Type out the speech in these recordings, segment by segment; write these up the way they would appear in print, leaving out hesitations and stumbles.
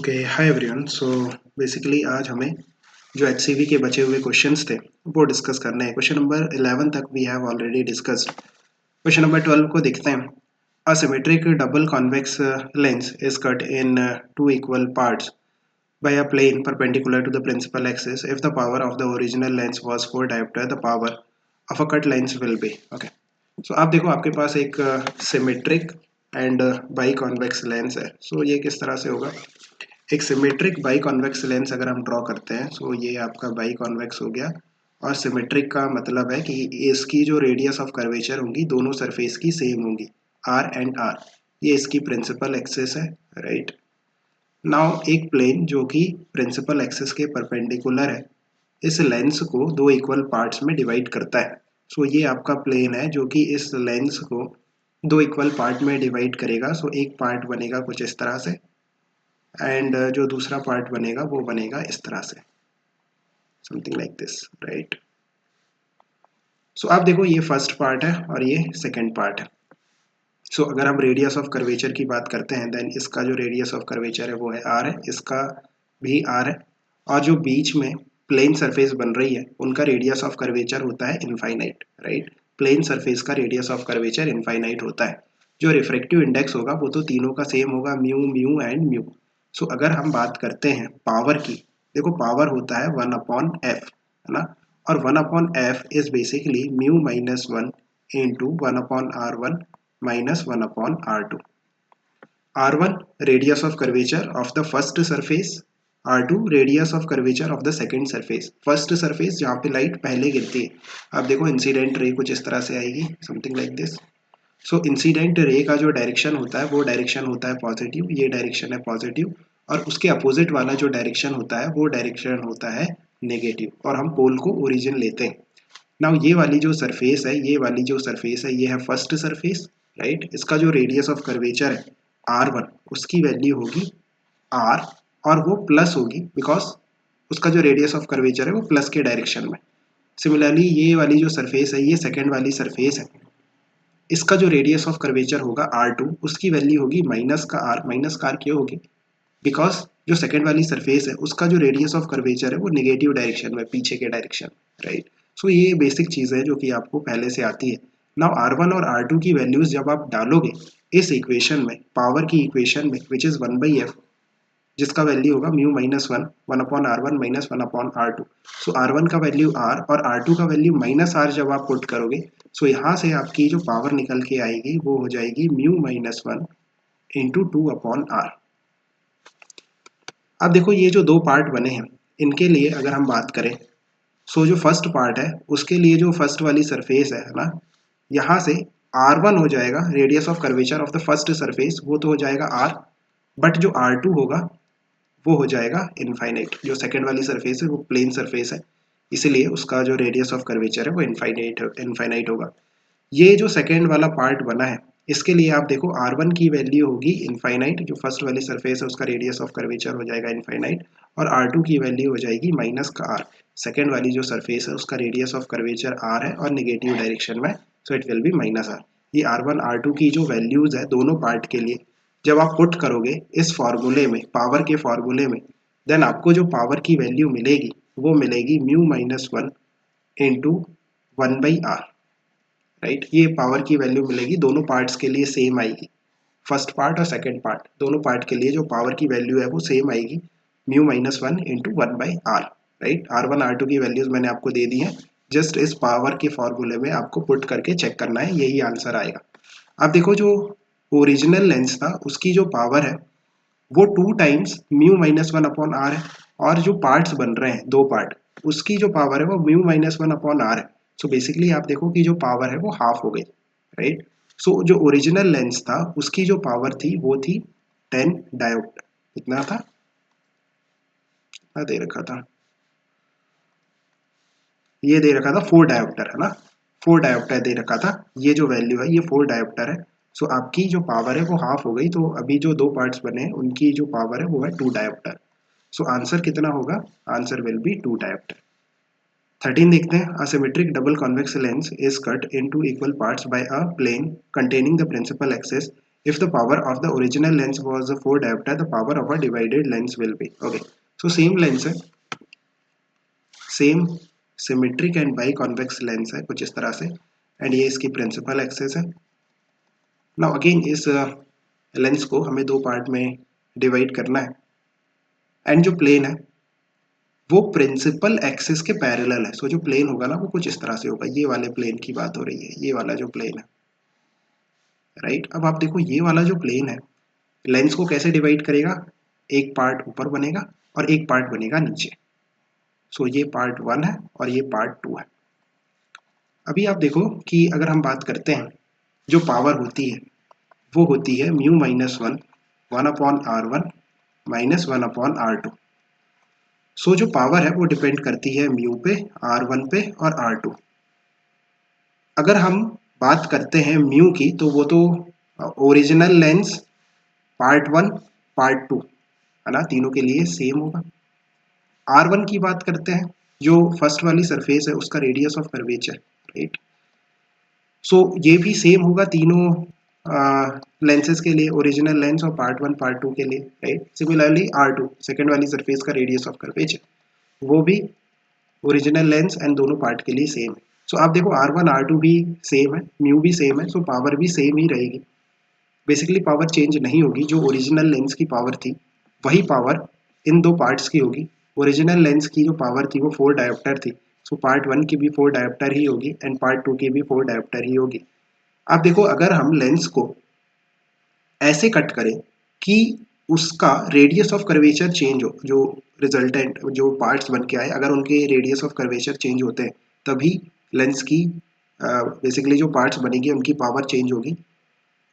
Okay hi everyone. So basically आज हमें जो एचसीवी के बचे हुए क्वेश्चंस थे वो डिस्कस करने हैं। क्वेश्चन नंबर 11 तक we have already discussed. Question number 12 को देखते हैं। A symmetric double convex lens is cut into equal parts by a plane perpendicular to the principal axis. If the power of the original lens was 4 diopter, the power of a cut lens will be okay. So आप देखो आपके पास एक symmetric and by convex lens है। सो ये किस तरह से होगा। एक सिमेट्रिक बाई कॉन्वेक्स लेंस अगर हम ड्रॉ करते हैं सो ये आपका बाई कॉन्वेक्स हो गया। और सिमेट्रिक का मतलब है कि इसकी जो रेडियस ऑफ कर्वेचर होंगी दोनों सरफेस की सेम होंगी, आर एंड आर। ये इसकी प्रिंसिपल एक्सिस है, राइट। नाउ एक प्लेन जो कि प्रिंसिपल एक्सिस के परपेंडिकुलर है इस लेंस को दो इक्वल पार्ट्स में डिवाइड करता है। सो ये आपका प्लेन है जो कि इस लेंस को दो इक्वल पार्ट में डिवाइड करेगा। सो एक पार्ट बनेगा कुछ इस तरह से एंड जो दूसरा पार्ट बनेगा वो बनेगा इस तरह से, समथिंग लाइक दिस, राइट। सो आप देखो ये फर्स्ट पार्ट है और ये सेकंड पार्ट है। सो अगर हम रेडियस ऑफ कर्वेचर की बात करते हैं देन इसका जो रेडियस ऑफ कर्वेचर है वो है आर है, इसका भी आर है। और जो बीच में प्लेन सरफेस बन रही है उनका रेडियस ऑफ कर्वेचर होता है इनफाइनाइट, राइट। प्लेन सरफेस का रेडियस ऑफ कर्वेचर इनफाइनाइट होता है। जो रिफ्रैक्टिव इंडेक्स होगा वो तो तीनों का सेम होगा, म्यू म्यू एंड म्यू। सो अगर हम बात करते हैं पावर की, देखो पावर होता है 1/f, है ना। और 1/f is basically mu minus 1 into 1/r1 minus 1/r2. r1 radius of curvature of the first surface, r2 radius of curvature of the second surface. First surface जहाँ पे लाइट पहले गिरती है, आप देखो इंसिडेंट रे कुछ इस तरह से आएगी, something like this. So incident ray का जो डायरेक्शन होता है वो डायरेक्शन होता है पॉजिटिव, ये डायरेक्शन है पॉजिटिव। और उसके अपोजिट वाला जो डायरेक्शन होता है वो डायरेक्शन होता है नेगेटिव। और हम पोल को ओरिजिन लेते हैं। नाउ ये वाली जो सरफेस है, ये वाली जो सरफेस है ये है फर्स्ट सरफेस, राइट। इसका जो रेडियस ऑफ कर्वेचर है r1 उसकी वैल्यू होगी r, और वो प्लस होगी बिकॉज उसका जो रेडियस ऑफ कर्वेचर है वो प्लस के डायरेक्शन में। सिमिलरली ये वाली जो सरफेस है ये सेकेंड वाली सरफेस है, इसका जो रेडियस ऑफ कर्वेचर होगा r2 उसकी वैल्यू होगी माइनस का r। माइनस का r क्यों होगी, बिकॉज जो सेकेंड वाली सरफेस है उसका जो रेडियस ऑफ कर्वेचर है वो नेगेटिव डायरेक्शन में, पीछे के डायरेक्शन, राइट। सो ये बेसिक चीज़ है जो कि आपको पहले से आती है। नाउ r1 और r2 की वैल्यूज जब आप डालोगे इस इक्वेशन में, पावर की इक्वेशन में, विच इज 1/f, जिसका वैल्यू होगा mu minus 1 1/r1 minus 1/r2। सो r1 का वैल्यू r और r2 का वैल्यू माइनस r जब आप पुट करोगे सो यहाँ से आपकी जो पावर निकल के आएगी वो हो जाएगी म्यू माइनस 1 इंटू 2/r। अब देखो ये जो दो पार्ट बने हैं इनके लिए अगर हम बात करें, सो जो फर्स्ट पार्ट है उसके लिए जो फर्स्ट वाली सरफेस है ना, यहाँ से r1 हो जाएगा radius of curvature of the first surface, वो तो हो जाएगा r। बट जो r2 होगा वो हो जाएगा इनफाइनाइट। जो सेकेंड वाली सरफेस है वो प्लेन सरफेस है, इसीलिए उसका जो रेडियस ऑफ कर्वेचर है वो इनफाइनाइट होगा। ये जो सेकेंड वाला पार्ट बना है इसके लिए आप देखो r1 की वैल्यू होगी इनफाइनाइट, जो फर्स्ट वाली सरफेस है उसका रेडियस ऑफ कर्वेचर हो जाएगा इनफाइनाइट। और r2 की वैल्यू हो जाएगी माइनस का r। सेकेंड वाली जो सरफेस है उसका रेडियस ऑफ कर्वेचर r है और नेगेटिव डायरेक्शन में, so it will be minus r। ये r1 r2 की जो वैल्यूज है दोनों पार्ट के लिए जब आप पुट करोगे इस फॉर्मूले में, पावर के फॉर्मूले में, देन आपको जो पावर की वैल्यू मिलेगी वो मिलेगी mu minus 1 into 1/r, right. ये पावर की वैल्यू मिलेगी, दोनों पार्ट्स के लिए सेम आएगी। फर्स्ट पार्ट और सेकंड पार्ट दोनों पार्ट के लिए जो पावर की वैल्यू है वो सेम आएगी, mu minus 1 into 1/r, right. r1 r2 की वैल्यूज मैंने आपको दे दी हैं, जस्ट इस पावर के फॉर्मूले में आपको पुट करके चेक करना है, यही आंसर आएगा। अब देखो जो ओरिजिनल लेंस था उसकी जो पावर है वो 2 टाइम्स म्यू माइनस 1/r है। और जो पार्ट्स बन रहे हैं दो पार्ट, उसकी जो पावर है वो म्यू माइनस 1/r है। सो बेसिकली आप देखो कि जो पावर है वो हाफ हो गई, राइट। सो जो ओरिजिनल लेंस था उसकी जो पावर थी वो थी 10 डायोप्टर। कितना था, दे रखा था, ये दे रखा था 4 डायोप्टर, है ना। 4 डायोप्टर दे रखा था, ये जो वैल्यू है ये 4 डायोप्टर है। सो आपकी जो पावर है वो हाफ हो गई, तो अभी जो दो पार्ट्स बने हैं उनकी जो पावर है वो है 2 डायोप्टर। सो आंसर कितना होगा, आंसर विल बी 2 डायोप्टर। 13 देखते हैं। A symmetric double convex lens is cut into equal parts by a plane containing the principal axis. if the power of the original lens was a 4 diopter, the power of a divided lens will be, okay, so same lens है, same symmetric and by convex lens है कुछ इस तरह से, and ये इसकी principal axis है। Now again इस लेंस को हमें दो पार्ट में डिवाइड करना है, एंड जो प्लेन है वो प्रिंसिपल एक्सिस के पैरेलल है। सो जो प्लेन होगा ना वो कुछ इस तरह से होगा, ये वाले प्लेन की बात हो रही है, ये वाला जो प्लेन है, राइट। अब आप देखो ये वाला जो प्लेन है लेंस को कैसे डिवाइड करेगा, एक पार्ट ऊपर बनेगा और एक पार्ट बनेगा नीचे। सो ये पार्ट 1 है और ये पार्ट 2 है। अभी आप देखो कि अगर हम बात करते हैं जो पावर होती है वो होती है mu minus 1/r1 minus 1/r2। सो जो पावर है वो डिपेंड करती है म्यू पे, r1 पे और r2। अगर हम बात करते हैं म्यू की तो वो तो ओरिजिनल लेंस पार्ट 1 पार्ट 2 है ना, तीनों के लिए सेम होगा। r1 की बात करते हैं, जो फर्स्ट वाली सरफेस है उसका रेडियस ऑफ कर्वेचर, राइट। सो ये भी सेम होगा तीनों लेंसेज के लिए, ओरिजिनल लेंस और पार्ट 1 पार्ट 2 के लिए, राइट। सिमिलरली r2 सेकेंड वाली सरफेस का रेडियस ऑफ कर्वेचर, वो भी ओरिजिनल लेंस एंड दोनों पार्ट के लिए सेम है। सो आप देखो r1 r2 भी सेम है, म्यू भी सेम है, सो पावर भी सेम ही रहेगी। बेसिकली पावर चेंज नहीं होगी, जो ओरिजिनल लेंस की पावर थी वही पावर इन दो पार्ट्स की होगी। ओरिजिनल लेंस की जो पावर थी वो 4 डायोप्टर थी, सो पार्ट 1 की भी 4 डायोप्टर ही होगी एंड पार्ट 2 की भी 4 डायोप्टर ही होगी। आप देखो अगर हम लेंस को ऐसे कट करें कि उसका रेडियस ऑफ कर्वेचर चेंज हो, जो रिजल्टेंट जो पार्ट्स बन के आए अगर उनके रेडियस ऑफ कर्वेचर चेंज होते हैं तभी लेंस की बेसिकली जो पार्ट्स बनेंगे उनकी पावर चेंज होगी।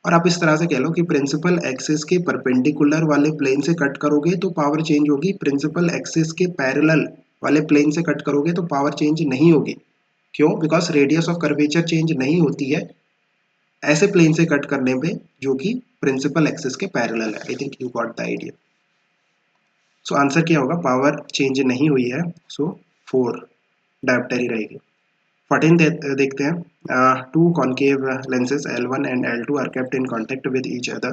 और आप इस तरह से कह लो कि प्रिंसिपल एक्सिस के परपेंडिकुलर वाले प्लेन से कट करोगे तो पावर चेंज होगी, प्रिंसिपल एक्सिस के पैरेलल वाले प्लेन से कट करोगे तो पावर चेंज नहीं होगी। क्यों? Because radius of curvature change नहीं होती है ऐसे प्लेन से कट करने पे जो कि प्रिंसिपल एक्सिस के पैरेलल है। आई think you got the idea. So answer क्या होगा, पावर चेंज नहीं हुई है, सो 4 डायोप्टर ही रहेगी। 14 देखते हैं, two concave lenses L1 and L2 are kept in contact with each other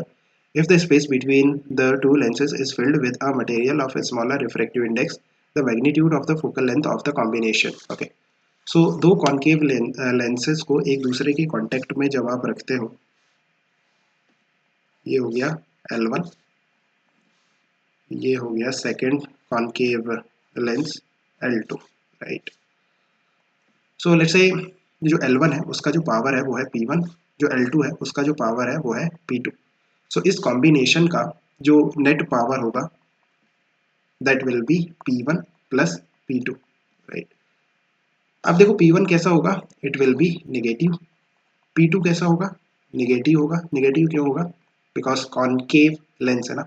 if the space between the two lenses is filled with a material of a smaller refractive index, the magnitude of the focal length of the combination. Okay, so दो concave lenses को एक दूसरे के contact में जब आप रखते हो, ये हो गया L1, ये हो गया second concave lens L2, right. So let's say जो L1 है उसका जो पावर है वो है P1, जो L2 है उसका जो पावर है वो है P2। सो इस कॉम्बिनेशन का जो नेट पावर होगा that will be P1 plus P2, right. अब देखो P1 कैसा होगा, it will be negative, P2 कैसा होगा, नेगेटिव होगा। नेगेटिव क्यों होगा, बिकॉज कॉनकेव लेंस है ना,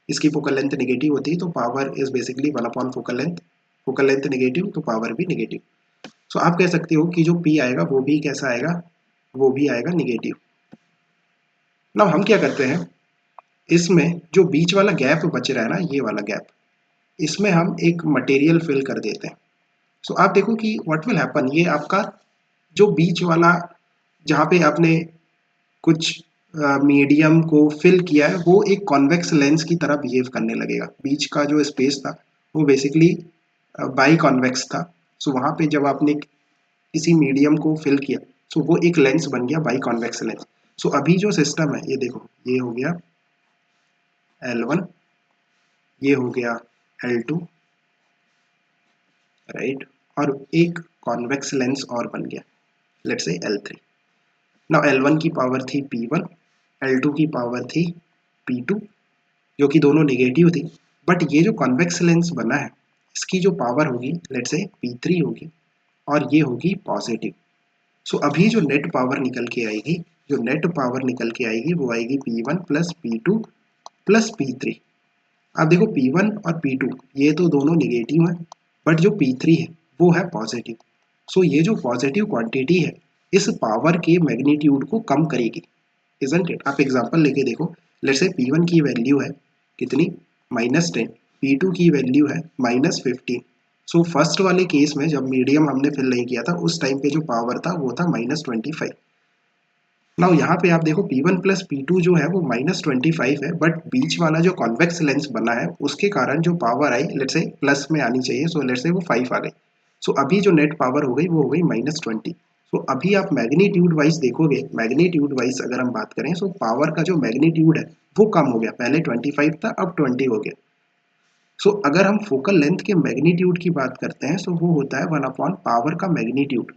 इसकी फोकल लेंथ नेगेटिव होती है तो power is basically 1 upon focal length negative तो पावर भी नेगेटिव। सो आप कह सकते हो कि जो P आएगा वो भी कैसा आएगा, वो भी आएगा निगेटिव। नाउ हम क्या करते हैं, इसमें जो बीच वाला गैप बच रहा है ना, ये वाला गैप, इसमें हम एक मटेरियल फिल कर देते हैं। सो आप देखो कि व्हाट विल हैपन, ये आपका जो बीच वाला जहाँ पे आपने कुछ मीडियम को फिल किया है वो एक कॉन्वेक्स लेंस की तरह बिहेव करने लगेगा। बीच का जो स्पेस था वो बेसिकली बाई कॉन्वेक्स था। सो वहाँ पे जब आपने किसी मीडियम को फिल किया सो वो एक लेंस बन गया बाई कॉन्वेक्स लेंस। सो अभी जो सिस्टम है ये देखो, ये हो गया L1, ये हो गया L2, राइट, और एक कॉन्वेक्स लेंस और बन गया, let's say L3। Now L1 की पावर थी P1, L2 की पावर थी P2, जो कि दोनों नेगेटिव थी। बट ये जो कॉन्वेक्स लेंस बना है इसकी जो पावर होगी लेट्स से P3 होगी और ये होगी पॉजिटिव। सो अभी जो नेट पावर निकल के आएगी, जो नेट पावर निकल के आएगी वो आएगी P1 plus P2 plus P3। अब देखो P1 और P2 ये तो दोनों निगेटिव हैं, बट जो P3 है वो है पॉजिटिव। सो ये जो पॉजिटिव क्वांटिटी है इस पावर के मैग्नीट्यूड को कम करेगी, इजंट इट। आप एग्जांपल लेके देखो, लेट्स से P1 की वैल्यू है कितनी, -10, P2 की वैल्यू है -15। सो फर्स्ट वाले केस में जब मीडियम हमने फिल नहीं किया था उस टाइम पे जो पावर था वो था -25। नाउ यहाँ पे आप देखो P1 प्लस P2 जो है वो -25 है, बट बीच वाला जो कॉन्वेक्स लेंस बना है उसके कारण जो power I let's say plus में आनी चाहिए, सो लेट्स से वो 5 आ गई। सो अभी जो नेट पावर हो गई वो हो गई -20। सो अभी आप मैग्नीट्यूड वाइज देखोगे, मैग्नीट्यूड वाइज अगर हम बात करें, सो पावर का जो मैग्नीट्यूड है वो कम हो गया, पहले 25 था अब 20 हो गया। सो अगर हम फोकल लेंथ के मैग्नीट्यूड की बात करते हैं, सो वो होता है 1 अपॉन पावर का मैग्नीट्यूड,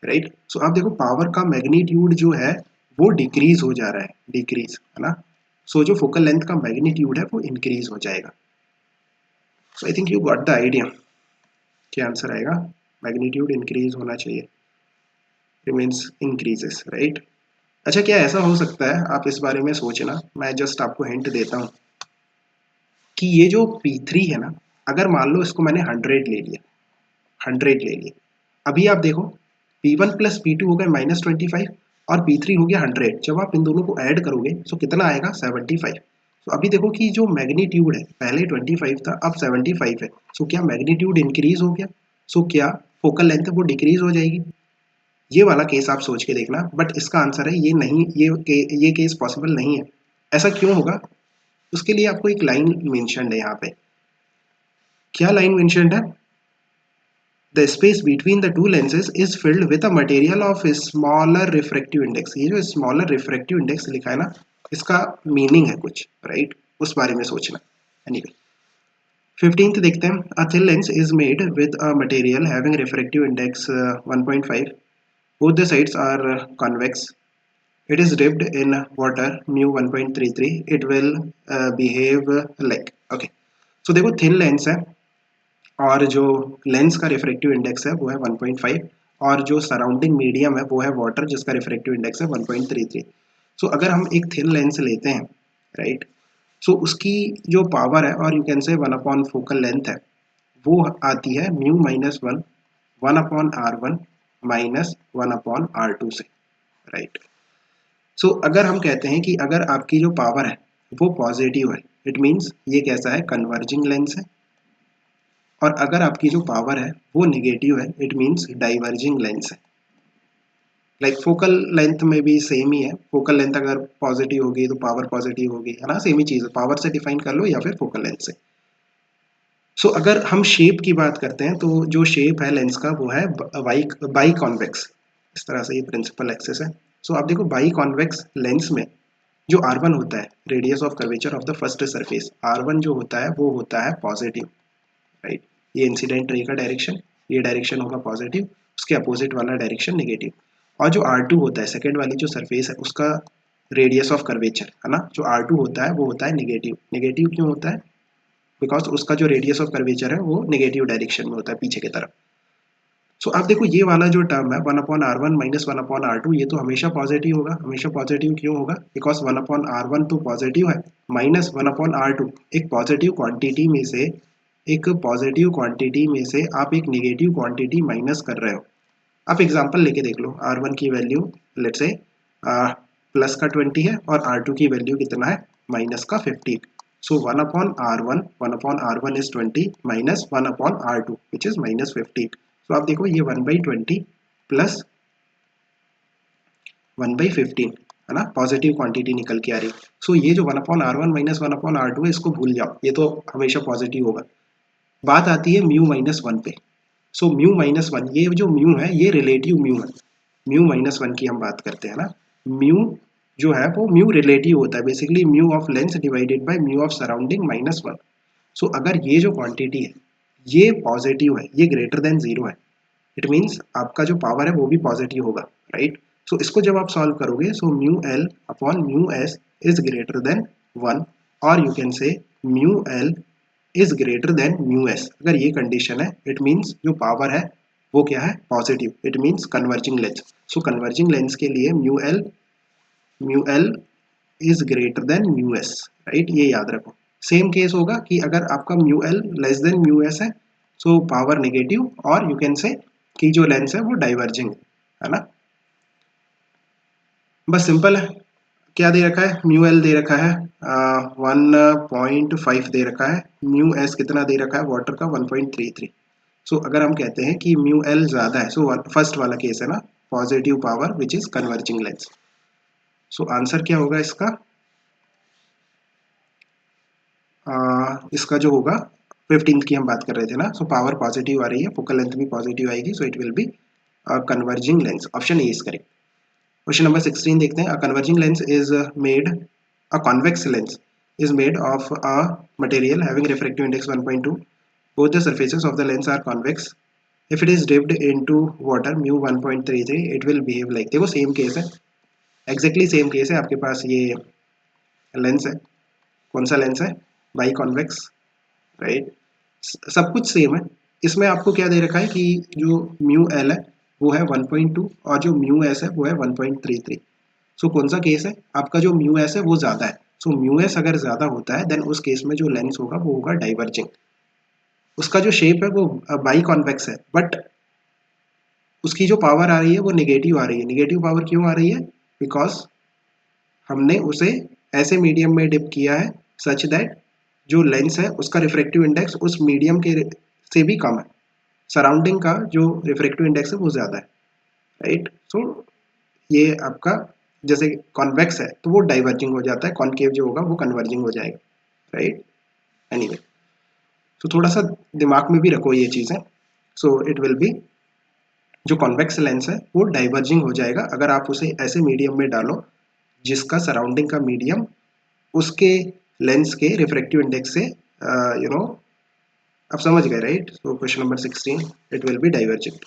राइट। सो आप देखो पावर का मैग्नीट्यूड जो है वो डिक्रीज हो जा रहा है, डिक्रीज है ना। सो जो फोकल लेंथ का मैग्नीट्यूड है वो इंक्रीज हो जाएगा। So I think you got the idea. क्या आंसर आएगा? मैग्नीट्यूड इंक्रीज होना चाहिए, रिमेन्स इंक्रीजेस, राइट। अच्छा, क्या ऐसा हो सकता है, आप इस बारे में सोचना, मैं जस्ट आपको हिंट देता हूँ कि ये जो P3 है ना, अगर मान लो इसको मैंने 100 ले लिया, 100 ले लिया, अभी आप देखो P1 प्लस P2 हो गए -25 और P3 हो गया 100। जब आप इन दोनों को ऐड करोगे तो कितना आएगा? 75। तो अभी देखो कि जो मैग्नीट्यूड है पहले 25 था अब 75 है। सो क्या मैग्नीट्यूड इंक्रीज हो गया? सो क्या फोकल लेंथ है वो डिक्रीज हो जाएगी? ये वाला केस आप सोच के देखना, बट इसका आंसर है ये नहीं, ये केस पॉसिबल नहीं है। ऐसा क्यों होगा? उसके लिए आपको एक लाइन मेंशन्ड है यहाँ पे। क्या लाइन मेंशन्ड है? The space between the two lenses is filled with a material of a smaller refractive index। ये जो smaller refractive index लिखा है ना, इसका मीनिंग है कुछ, राइट, उस बारे में सोचना। anyway, 15th देखते हैं। A thin lens is made with a material having refractive index 1.5. Both the sides are convex. It is dipped in water mu 1.33. It will behave like, okay। so देखो thin lens है और जो lens का refractive index है वो है 1.5 और जो सराउंडिंग मीडियम है वो है वाटर जिसका रिफ्रैक्टिव इंडेक्स है 1.33। सो अगर हम एक थिन लेंस लेते हैं, राइट, सो उसकी जो पावर है और you can say 1 upon focal length है वो आती है mu -1 1 upon R1 minus 1 upon R2 से, राइट। सो अगर हम कहते हैं कि अगर आपकी जो पावर है वो पॉजिटिव है, इट मीन्स ये कैसा है? कन्वर्जिंग लेंस है। और अगर आपकी जो पावर है वो निगेटिव है, इट मीन्स डाइवर्जिंग लेंस है। लाइक फोकल लेंथ में भी सेम ही है, फोकल लेंथ अगर पॉजिटिव होगी तो पावर पॉजिटिव होगी, है ना, सेम ही चीज़ है, पावर से डिफाइन कर लो या फिर फोकल लेंथ से। सो अगर हम शेप की बात करते हैं तो जो शेप है लेंस का वो है बाई कॉन्वेक्स। इस तरह से ये प्रिंसिपल एक्सिस है। सो आप देखो बाई कॉन्वेक्स लेंस में जो R1 होता है, radius of curvature of the first surface, R1 जो होता है वो होता है पॉजिटिव, राइट। ये इंसिडेंट रे का डायरेक्शन, ये डायरेक्शन होगा पॉजिटिव, उसके अपोजिट वाला डायरेक्शन नेगेटिव। और जो R2 होता है, सेकेंड वाली जो सरफेस है, उसका रेडियस ऑफ कर्वेचर है ना, जो R2 होता है वो होता है नेगेटिव। नेगेटिव क्यों होता है? बिकॉज उसका जो रेडियस ऑफ कर्वेचर है वो नेगेटिव डायरेक्शन में होता है, पीछे की तरफ। सो आप देखो ये वाला जो टर्म है 1 upon R1 minus 1 upon R2, ये तो हमेशा पॉजिटिव होगा। हमेशा पॉजिटिव क्यों होगा? बिकॉज 1 अपॉन R1 तो पॉजिटिव है, माइनस 1 अपॉन R2 एक पॉजिटिव क्वांटिटी में से, एक पॉजिटिव क्वांटिटी में से आप एक नेगेटिव क्वांटिटी माइनस कर रहे हो। आप एग्जांपल लेके देख लो, R1 की वैल्यू लेट्स से प्लस का 20 है और R2 की वैल्यू कितना है? माइनस का 50। सो 1 upon R1, 1 upon R1 is 20 minus 1 upon R2 which is minus 50। तो आप देखो ये 1/20 प्लस 1/15 है ना, पॉजिटिव क्वांटिटी निकल के आ रही। सो ये जो 1 upon R1 minus 1 upon R2 है इसको भूल जाओ, ये तो हमेशा पॉजिटिव होगा। बात आती है म्यू -1 पे। सो म्यू -1, ये जो म्यू है ये रिलेटिव म्यू है। म्यू -1 की हम बात करते हैं ना, म्यू जो है वो म्यू रिलेटिव होता है, basically mu of lens divided by mu of surrounding -1। सो अगर ये जो क्वांटिटी है ये पॉजिटिव है, ये ग्रेटर देन 0 है, इट मीन्स आपका जो पावर है वो भी पॉजिटिव होगा, राइट। सो इसको जब आप सॉल्व करोगे, so mu L upon mu S is greater than 1 और you can say mu L is greater than mu S. अगर ये कंडीशन है इट मीन्स जो पावर है वो क्या है? Positive, it means converging lens. So converging lens के लिए mu L is greater than mu S, right, ये याद रखो। सेम केस होगा कि अगर आपका mu L less than mu S है, सो पावर नेगेटिव और यू कैन से कि जो लेंस है वो डाइवर्जिंग है ना। बस सिंपल है। क्या दे रखा है? म्यू एल दे रखा है 1.5 दे रखा है, म्यू एस कितना दे रखा है वाटर का? 1.33। सो अगर हम कहते हैं कि म्यू एल ज़्यादा है, सो फर्स्ट वाला केस है ना, positive power which is converging lens. So answer क्या होगा इसका? इसका जो होगा 15th की हम बात कर रहे थे ना, सो पावर पॉजिटिव आ रही है, फोकल लेंथ भी पॉजिटिव आएगी, so it will be converging lens. Option A is correct. Question number 16 देखते हैं। A converging lens is made, a convex lens is made of a material having refractive index 1.2. Both the surfaces of the lens are convex. If it is dipped into water mu 1.33, it will behave like, देखो same case है, exactly same case है। आपके पास ये lens है, कौन सा lens है? By convex, right. सब कुछ सेम है। इसमें आपको क्या दे रखा है कि जो म्यू एल है वो है 1.2 और जो म्यू एस है वो है 1.33। सो कौन सा केस है? आपका जो म्यू एस है वो ज़्यादा है। सो म्यू एस अगर ज़्यादा होता है देन उस केस में जो लेंस होगा वो होगा डाइवर्जिंग। उसका जो शेप है वो बाई कॉन्वेक्स है, बट उसकी जो पावर आ रही है वो निगेटिव आ रही है। निगेटिव पावर क्यों आ रही है? बिकॉज हमने उसे ऐसे मीडियम में डिप किया है सच दैट जो लेंस है उसका रिफ्रैक्टिव इंडेक्स उस मीडियम के से भी कम है। सराउंडिंग का जो रिफ्रैक्टिव इंडेक्स है वो ज़्यादा है, राइट। सो ये आपका जैसे कॉन्वेक्स है तो वो डाइवर्जिंग हो जाता है, कॉनकेव जो होगा वो कन्वर्जिंग हो जाएगा, राइट। एनीवे, तो थोड़ा सा दिमाग में भी रखो ये चीज़ें। सो इट विल बी, जो कॉन्वेक्स लेंस है वो डाइवर्जिंग हो जाएगा अगर आप उसे ऐसे मीडियम में डालो जिसका सराउंडिंग का मीडियम उसके लेंस के रिफ्रैक्टिव इंडेक्स से यू नो आप समझ गए, right. So question number 16, it will be divergent.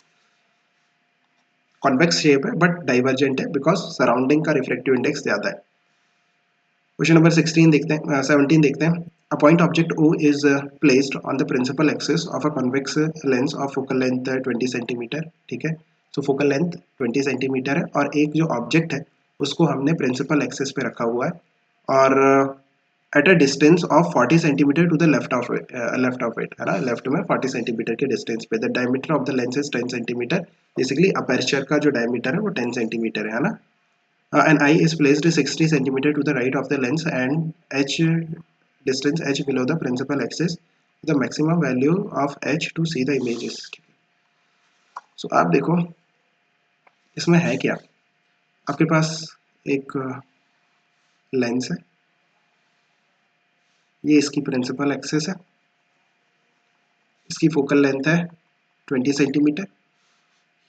Convex shape है बट डाइवर्जेंट है बिकॉज सराउंडिंग का रिफ्रैक्टिव इंडेक्स ज़्यादा है। क्वेश्चन नंबर 16 देखते हैं, 17 देखते हैं। A point object O is placed on the principal axis of a convex lens of focal length 20 centimetre, ठीक है। सो फोकल लेंथ 20 सेंटीमीटर है और एक जो ऑब्जेक्ट है उसको हमने प्रिंसिपल एक्सिस पे रखा हुआ है और at a distance of 40 centimetre to the left of it, है ना, लेफ्ट में 40 सेंटीमीटर के डिस्टेंस पे। The diameter of the lens is 10 centimetre. Basically aperture का जो डायमीटर है वो 10 सेंटीमीटर है ना। An eye is placed 60 centimeter to the right of the lens and h distance h below the principal axis, the maximum value of h to see the images। So आप देखो इसमें है क्या, आपके पास एक लेंस है, ये इसकी प्रिंसिपल एक्सिस है, इसकी फोकल लेंथ है 20 सेंटीमीटर,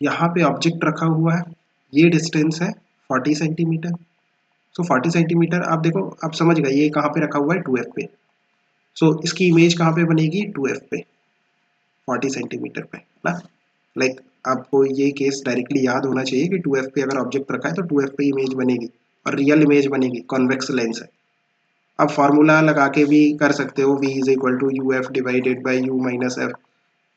यहाँ पे ऑब्जेक्ट रखा हुआ है, ये डिस्टेंस है 40 सेंटीमीटर। सो 40 सेंटीमीटर आप देखो, आप समझ गए ये कहाँ पे रखा हुआ है, 2f पे। सो इसकी इमेज कहाँ पे बनेगी, 2f पे, 40 सेंटीमीटर पे ना। लाइक आपको ये केस डायरेक्टली याद होना चाहिए कि 2f पे अगर ऑब्जेक्ट रखा है तो 2f पे इमेज बनेगी और रियल इमेज बनेगी, कॉन्वेक्स लेंस है। आप फार्मूला लगा के भी कर सकते हो, v is equal to u f divided by u minus f,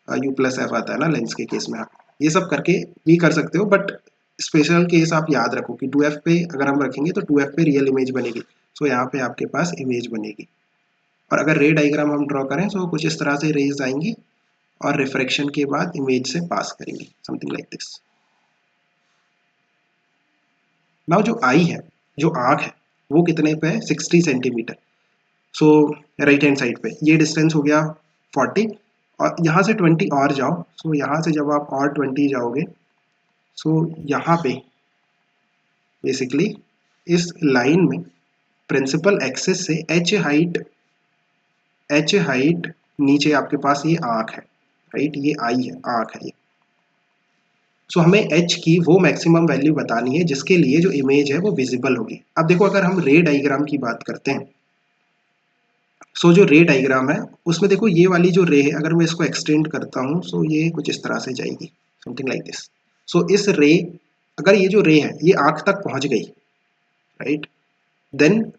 u plus f आता है ना लेंस के केस में, आप ये सब करके भी कर सकते हो। बट स्पेशल केस आप याद रखो कि 2f पे अगर हम रखेंगे तो 2f पे रियल इमेज बनेगी। सो यहाँ पे आपके पास इमेज बनेगी और अगर रे डायग्राम हम ड्रॉ करें तो कुछ इस तरह से रेज आएंगी और रिफ्रैक्शन के बाद इमेज से पास करेंगी, समथिंग लाइक दिस। नाउ जो आई है, जो आँख है, वो कितने पे है, 60 सेंटीमीटर। सो राइट हैंड साइड पे ये डिस्टेंस हो गया 40 और यहाँ से 20 और जाओ। सो यहाँ से जब आप और 20 जाओगे, सो यहाँ पे बेसिकली इस लाइन में प्रिंसिपल एक्सिस से एच हाइट नीचे आपके पास ये आँख है, राइट, ये आई है, आँख है ये। सो हमें एच की वो मैक्सिमम वैल्यू बतानी है जिसके लिए जो इमेज है वो विजिबल होगी। अब देखो अगर हम रे डायग्राम की बात करते हैं, सो जो रे डायग्राम है उसमें देखो ये वाली जो रे है अगर मैं इसको एक्सटेंड करता हूँ सो ये कुछ इस तरह से जाएगी, समथिंग लाइक दिस। सो इस रे, अगर ये जो रे है ये आँख तक पहुँच गई, राइट, देन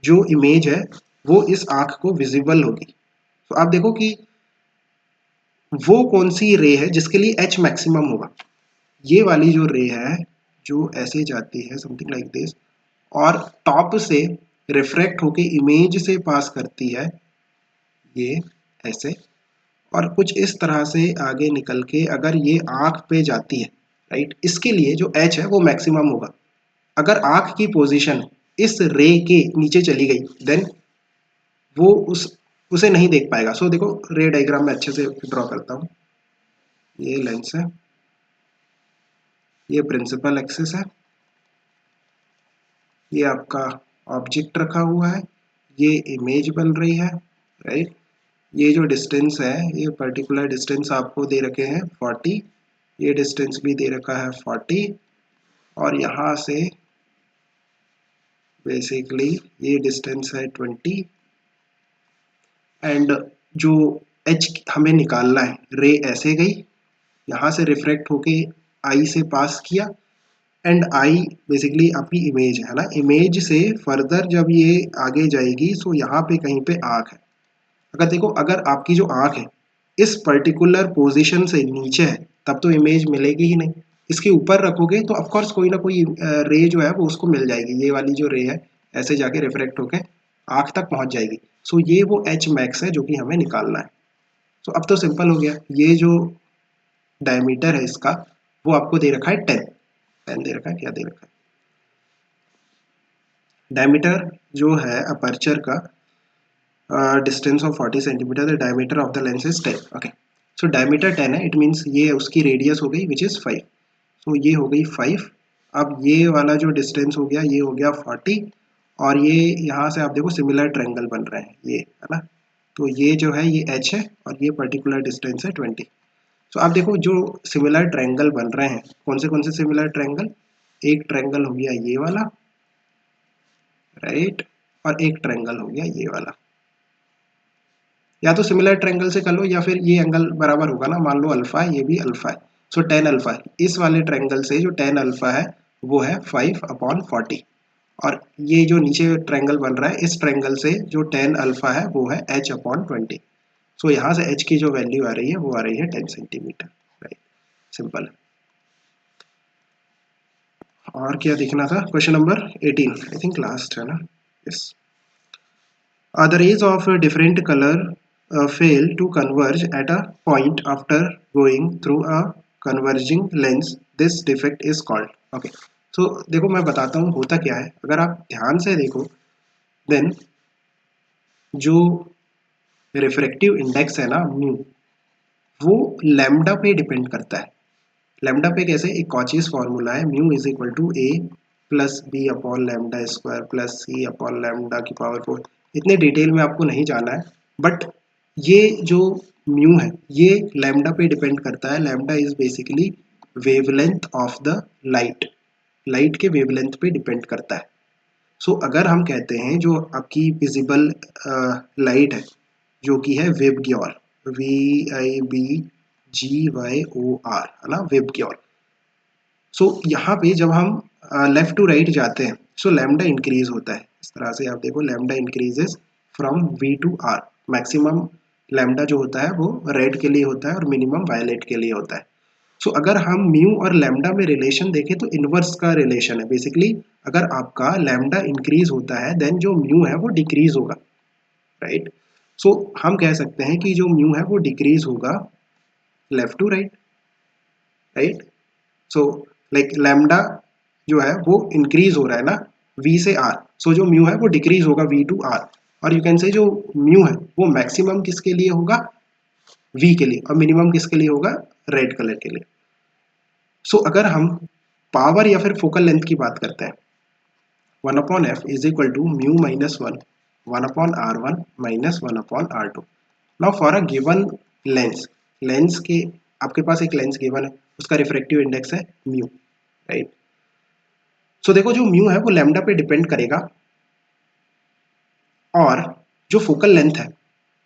जो इमेज है वो इस आँख को विजिबल होगी। तो आप देखो कि वो कौन सी रे है जिसके लिए एच मैक्सिमम होगा। ये वाली जो रे है जो ऐसे जाती है समथिंग लाइक दिस और टॉप से रिफ्रैक्ट होके इमेज से पास करती है, ये ऐसे, और कुछ इस तरह से आगे निकल के अगर ये आँख पे जाती है, राइट, इसके लिए जो एच है वो मैक्सिमम होगा। अगर आँख की पोजीशन इस रे के नीचे चली गई देन वो उसे नहीं देख पाएगा। सो देखो रे डायग्राम में अच्छे से ड्रॉ करता हूँ। ये लेंस है, ये प्रिंसिपल एक्सिस है, ये आपका ऑब्जेक्ट रखा हुआ है, ये इमेज बन रही है, राइट। ये जो डिस्टेंस है, ये पर्टिकुलर डिस्टेंस आपको दे रखे हैं 40, ये डिस्टेंस भी दे रखा है 40, और यहाँ से बेसिकली ये डिस्टेंस है 20, एंड जो एच हमें निकालना है, रे ऐसे गई, यहाँ से रिफ्रेक्ट होके आई से पास किया, एंड आई बेसिकली आपकी इमेज है ना, इमेज से फर्दर जब ये आगे जाएगी सो यहाँ पे कहीं पे आँख है। अगर देखो, अगर आपकी जो आँख है इस पर्टिकुलर पोजीशन से नीचे है तब तो इमेज मिलेगी ही नहीं, इसके ऊपर रखोगे तो ऑफकोर्स कोई ना कोई रे जो है वो उसको मिल जाएगी, ये वाली जो रे है ऐसे जाके रिफ्रेक्ट होके आँख तक पहुंच जाएगी। सो ये वो एच मैक्स है जो कि हमें निकालना है। सो अब तो सिंपल हो गया, ये जो डायमीटर है इसका वो आपको दे रखा है 10 दे रखा है, क्या दे रखा है, डायमीटर जो है अपर्चर का distance of 40 centimetre, the diameter of the lens is 10। Okay, so diameter 10 है, इट मीन्स ये उसकी रेडियस हो गई विच इज़ 5। सो ये हो गई 5। अब ये वाला जो डिस्टेंस हो गया ये हो गया 40, और ये यहाँ से आप देखो सिमिलर ट्रायंगल बन रहे हैं, ये है ना, तो ये जो है ये एच है और ये पर्टिकुलर डिस्टेंस है 20। सो आप देखो जो सिमिलर ट्रायंगल बन रहे हैं, कौन से सिमिलर ट्रायंगल, एक ट्रायंगल हो गया ये वाला, राइट, और एक ट्रायंगल हो गया ये वाला। या तो सिमिलर ट्रायंगल से कर लो या फिर ये एंगल बराबर होगा ना, मान लो अल्फा है, ये भी अल्फा है, सो tan अल्फा है, इस वाले ट्रायंगल से जो tan अल्फा है वो है 5/40, और ये जो नीचे ट्रायंगल बन रहा है इस ट्रायंगल से जो tan अल्फा है वो है h/20। सो यहाँ से h की जो वैल्यू आ रही है वो आ रही है 10 सेंटीमीटर, राइट, सिंपल। और क्या दिखना था, question number 18 I think last है ना, yes. The rays of a different color fail to converge at a point after going through a converging lens. This defect is called. Okay. So देखो मैं बताता हूँ होता क्या है, अगर आप ध्यान से देखो देन जो रिफ्रैक्टिव इंडेक्स है ना म्यू, वो लैम्डा पे डिपेंड करता है। लैम्डा पे कैसे, एक कॉचीज फॉर्मूला है, mu is equal to a plus b upon lambda square plus c upon lambda की पावर 4। इतने डिटेल में आपको नहीं जाना है, बट ये जो म्यू है ये लैम्डा पे डिपेंड करता है। Lambda is basically wavelength of the light, light के वेवलेंथ पे डिपेंड करता है। सो अगर हम कहते हैं जो आपकी विजिबल लाइट है जो कि है वेबग्योर, VIBGYOR है ना, वेबग्योर। सो यहाँ पे जब हम लेफ्ट टू राइट जाते हैं सो लैम्डा इंक्रीज होता है, इस तरह से आप देखो lambda increases from V to R। Maximum lambda जो होता है वो रेड के लिए होता है और मिनिमम वायलेट के लिए होता है। सो अगर हम म्यू और लैम्डा में रिलेशन देखें तो इनवर्स का रिलेशन है बेसिकली। अगर आपका लैम्डा इंक्रीज होता है देन जो म्यू है वो डिक्रीज होगा, राइट। सो हम कह सकते हैं कि जो म्यू है वो डिक्रीज होगा left to right, right. So like lambda जो है वो इंक्रीज हो रहा है ना V से R, सो जो म्यू है वो डिक्रीज होगा V to R, और यू कैन से जो म्यू है वो मैक्सिमम किसके लिए होगा, V के लिए, और मिनिमम किसके लिए होगा, रेड कलर के लिए। सो अगर हम पावर या फिर फोकल लेंथ की बात करते हैं, 1/f is equal to mu minus 1/R1 minus 1/R2। Now for a given lens, lens के आपके पास एक लेंस गिवन है, उसका रिफ्रैक्टिव इंडेक्स है म्यू, राइट। सो देखो जो म्यू है वो लैम्डा पे डिपेंड करेगा, और जो फोकल लेंथ है,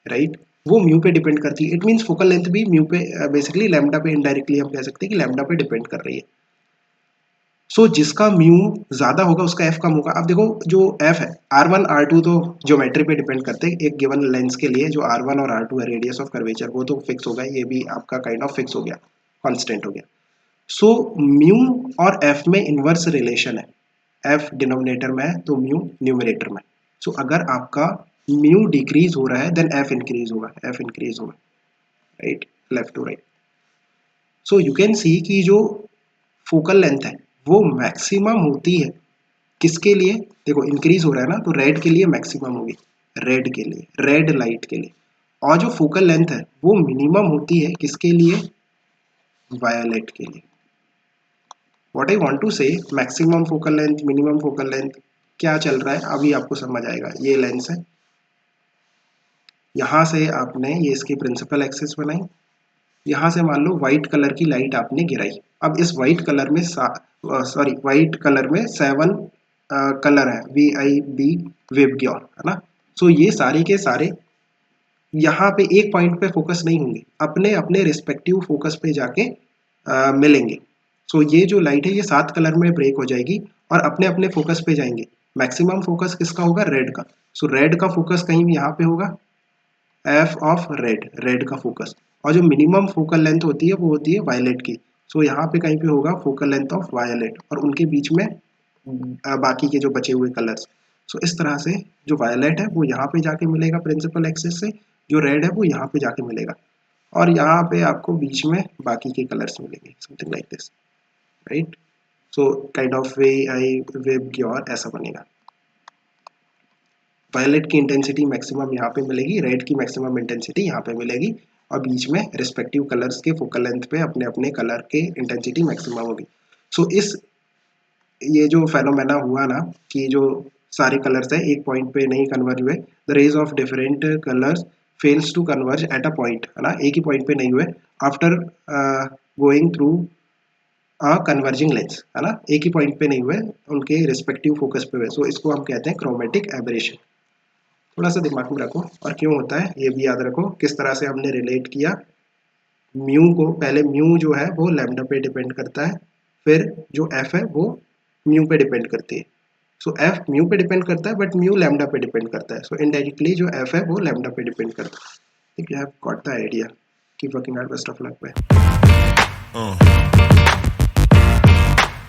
राइट, वो म्यू पे डिपेंड करती है। इट मीन्स फोकल लेंथ भी म्यू पे बेसिकली लैम्डा पे इनडायरेक्टली हम कह सकते हैं कि लैम्डा पे डिपेंड कर रही है। सो जिसका म्यू ज्यादा होगा उसका एफ कम होगा। अब देखो जो एफ है R1 R2 तो ज्योमेट्री पे डिपेंड करते हैं, एक गिवन लेंस के लिए जो R1 और R2 है रेडियस ऑफ कर्वेचर वो तो फिक्स होगा, ये भी आपका काइंड ऑफ फिक्स हो गया, कांस्टेंट हो गया। सो म्यू और एफ में इनवर्स रिलेशन है, एफ डिनोमिनेटर में है तो म्यू न्यूमरेटर में। सो अगर आपका म्यू डिक्रीज हो रहा है देन एफ इंक्रीज होगा, एफ इंक्रीज होगा, right, left to right. So you can see कि जो फोकल लेंथ है वो मैक्सिमम होती है किसके लिए, देखो इंक्रीज हो रहा है ना तो रेड के लिए मैक्सिमम होगी, रेड के लिए, रेड लाइट के लिए, और जो फोकल लेंथ है वो मिनिमम होती है किसके लिए, वायलेट के लिए। व्हाट आई वांट टू से, maximum focal length, minimum focal length, क्या चल रहा है अभी आपको समझ आएगा। ये लेंस है, यहाँ से आपने ये इसकी प्रिंसिपल एक्सिस बनाई, यहाँ से मान लो व्हाइट कलर की लाइट आपने गिराई। अब इस व्हाइट कलर में व्हाइट कलर में 7 कलर है, VIB विबग्योर, है ना। सो ये सारे के सारे यहाँ पे एक पॉइंट पे फोकस नहीं होंगे, अपने अपने रिस्पेक्टिव फोकस पे जाके मिलेंगे। सो ये जो लाइट है ये 7 कलर में ब्रेक हो जाएगी और अपने अपने फोकस पे जाएंगे। मैक्सिमम फोकस किसका होगा? रेड का। सो रेड का फोकस कहीं यहाँ पे होगा, एफ ऑफ रेड, रेड का फोकस। और जो मिनिमम फोकल लेंथ होती है वो होती है वायलेट की। सो यहाँ पे कहीं पे होगा फोकल लेंथ ऑफ वायलेट, और उनके बीच में बाकी के जो बचे हुए कलर्स। सो इस तरह से जो वायलेट है वो यहाँ पे जाके मिलेगा प्रिंसिपल एक्सिस से, जो रेड है वो यहाँ पे जाके मिलेगा, और यहाँ पे आपको बीच में बाकी के कलर्स मिलेंगे, something like this, right. So kind of way I wave figure ऐसा बनेगा। वायलेट की इंटेंसिटी मैक्सिमम यहाँ पे मिलेगी, रेड की मैक्सिमम इंटेंसिटी यहाँ पे मिलेगी, और बीच में रिस्पेक्टिव कलर्स के फोकल लेंथ पे अपने अपने कलर के इंटेंसिटी मैक्सिमम होगी। सो इस ये जो फेनोमेना हुआ ना कि जो सारे कलर्स है एक पॉइंट पे नहीं कन्वर्ज हुए, the rays of different colours fails to converge at a point, है ना, एक ही पॉइंट पे नहीं हुए after going through converging lens, है ना, एक ही पॉइंट पे नहीं हुए, उनके रिस्पेक्टिव फोकस पे हुए। सो इसको हम कहते हैं क्रोमेटिक एबरेशन। थोड़ा सा दिमाग में रखो, और क्यों होता है ये भी याद रखो, किस तरह से हमने रिलेट किया म्यू को। पहले म्यू जो है वो लैम्डा पे डिपेंड करता है, फिर जो एफ है वो म्यू पे डिपेंड करती है। सो एफ म्यू पे डिपेंड करता है बट म्यू लैम्डा पे डिपेंड करता है। सो इनडायरेक्टली जो एफ है वो लैम्डा पे डिपेंड करता है। ठीक है, have got the idea. Keep working hard, best of luck. Bye.